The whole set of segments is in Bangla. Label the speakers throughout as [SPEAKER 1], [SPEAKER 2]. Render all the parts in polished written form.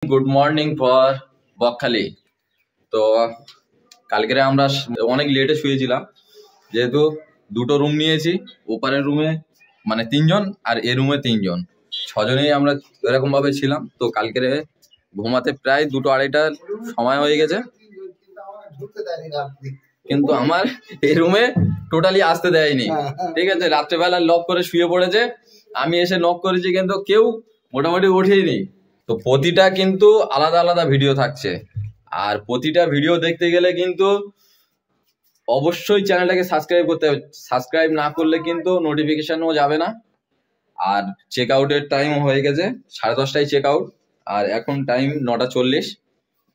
[SPEAKER 1] Good morning for Bakkhali. তো কালকে আমরা অনেক লেটে শুয়েছিলাম, যেহেতু দুটো রুম নিয়েছি। ওপারের রুমে মানে 3 জন আর এ রুমে 3 জন, 6 জনেই আমরা এরকম ভাবে ছিলাম। তো কালকে ঘুমাতে প্রায় 2-2:30টার সময় হয়ে গেছে, কিন্তু আমার এই রুমে টোটালি আসতে দেয়নি। ঠিক আছে, রাত্রেবেলা লক করে শুয়ে পড়েছে, আমি এসে নক করেছি কিন্তু কেউ মোটামুটি ওঠেইনি। তো প্রতিটা কিন্তু আলাদা আলাদা ভিডিও থাকছে, আর প্রতিটা ভিডিও দেখতে গেলে কিন্তু অবশ্যই চ্যানেলটাকে সাবস্ক্রাইব করতে হবে। সাবস্ক্রাইব না করলে কিন্তু নোটিফিকেশনও যাবে না। আর চেক আউটের টাইম হয়ে গেছে, 10:30টায় চেক আউট, আর এখন টাইম 9:40।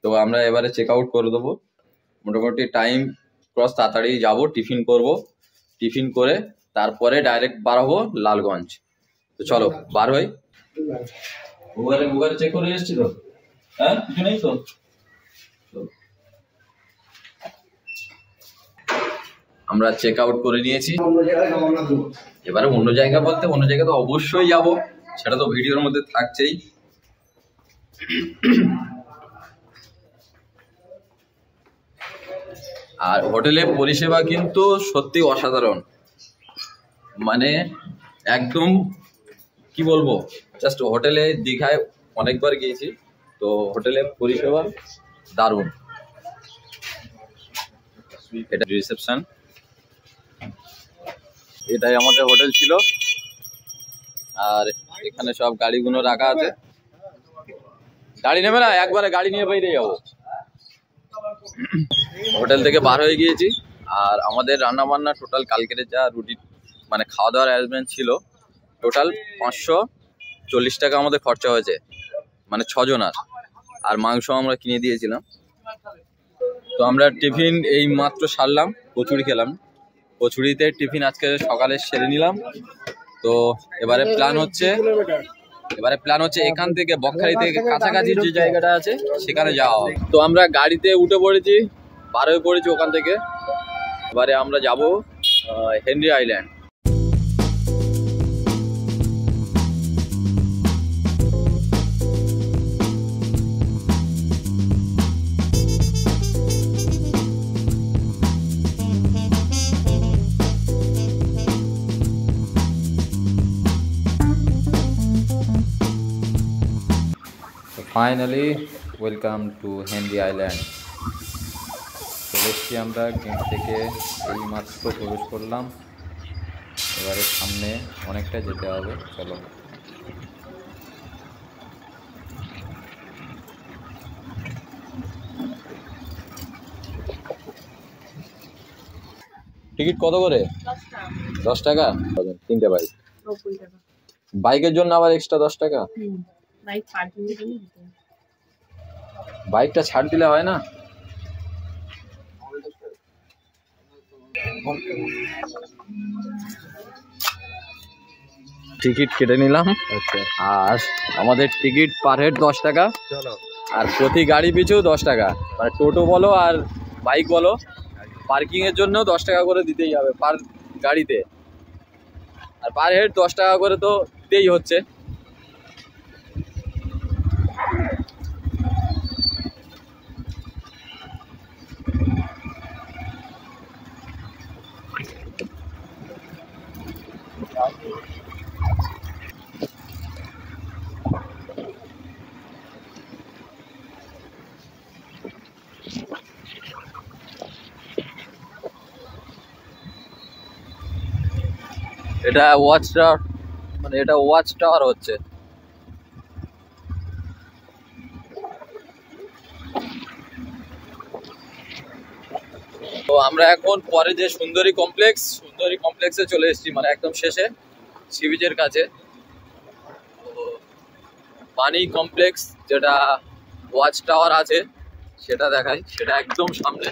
[SPEAKER 1] তো আমরা এবারে চেক আউট করে দেবো। মোটামুটি টাইম ক্রস তাড়াতাড়ি যাবো, টিফিন করব, টিফিন করে তারপরে ডাইরেক্ট বাড়াবো লালগঞ্জ। তো চলো বার হই। গুগলে চেক করে এসছি তো, হ্যাঁ কিছু নেই তো। আমরা চেক আউট করে নিয়েছি, এবারে অন্য জায়গা বলতে অন্য জায়গা তো অবশ্যই যাব, সেটা তো ভিডিওর মধ্যে থাকছেই। আর হোটেলের পরিষেবা কিন্তু সত্যি অসাধারণ, মানে একদম কি বলবো, জাস্ট হোটেলে দীঘায় অনেকবার গিয়েছি, তো হোটেলের পরিষেবা দারুণ। এটা রিসেপশন, এটাই আমাদের হোটেল ছিল। আর এখানে সব গাড়িগুলো রাখা আছে, গাড়ি নেবে না, একবারে গাড়ি নিয়ে বাইরে যাবো। হোটেল থেকে বার হয়ে গিয়েছি, আর আমাদের রান্না বান্না টোটাল কালকের যা রুটি মানে খাওয়া দাওয়ার অ্যারেঞ্জমেন্ট ছিল, টোটাল 540 টাকা আমাদের খরচা হয়েছে, মানে 6 জনার। আর মাংস আমরা কিনে দিয়েছিলাম। তো আমরা টিফিন এই মাত্র সারলাম, কচুরি খেলাম। কচুরিতে টিফিন আজকে সকালে সেরে নিলাম। তো এবারে প্ল্যান হচ্ছে এখান থেকে বকখালি থেকে কাছাকাছি যে জায়গাটা আছে সেখানে যাওয়া হবে। তো আমরা গাড়িতে উঠে পড়েছি, বার হয়ে পড়েছি ওখান থেকে। এবারে আমরা যাব Henry island. Finally welcome to Henry island. চলে এসছি আমরা, গেট থেকে এই মাত্র প্রবেশ করলাম। এবারে সামনে অনেকটা যেতে হবে, চলো। টিকিট কত করে? 10 টাকা। 3টে বাইক, বাইকের জন্য আবার এক্সট্রা 10 টাকা। বাইকটা ছাড় দিলে হয় না? টিকিট কেটে নিলাম, আর আমাদের টিকিট পার হেড 10 টাকা, আর প্রতি গাড়ি পিছু 10 টাকা। মানে টোটো বলো আর বাইক বলো, পার্কিং এর জন্য 10 টাকা করে দিতেই হবে পার গাড়িতে, আর পার হেড 10 টাকা করে তো দিতেই হচ্ছে। এটা ওয়াচ টাওয়ার, মানে এটা ওয়াচ টাওয়ার হচ্ছে। তো আমরা এখন পরে যে সুন্দরী কমপ্লেক্সে চলে এসেছি, মানে একদম শেষে সি বিচের কাছে। পানি কমপ্লেক্স যেটা ওয়াচ টাওয়ার আছে সেটা দেখাই, সেটা একদম সামনে।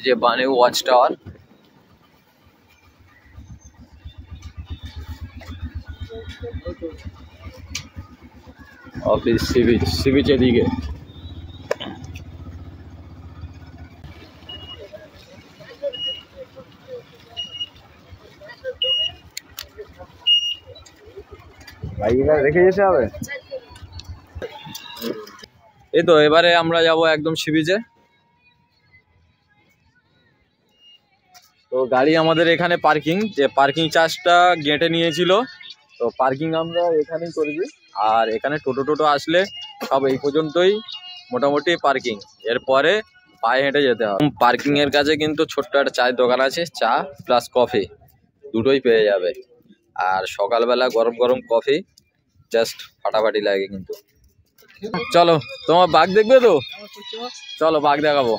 [SPEAKER 1] যে বানে watch tower, office sea beach এদিকে। বাইক রেখে যেতে হবে। এই তো এবারে আমরা যাব একদম সি বিচে। তো গাড়ি আমাদের এখানে পার্কিং, যে পার্কিং চার্জটা গেটে নিয়েছিল, তো পার্কিং আমরা এখানেই করেছি। আর এখানে টোটো আসলে সব এই পর্যন্তই মোটামুটি পার্কিং, এরপরে পায়ে হেঁটে যেতে হবে। পার্কিং এর কাছে কিন্তু ছোট্ট একটা চায়ের দোকান আছে, চা প্লাস কফি দুটোই পেয়ে যাবে। আর সকালবেলা গরম গরম কফি জাস্ট ফাটাফাটি লাগে কিন্তু। চলো, তোমার বাঘ দেখবে তো, চলো বাঘ দেখাবো।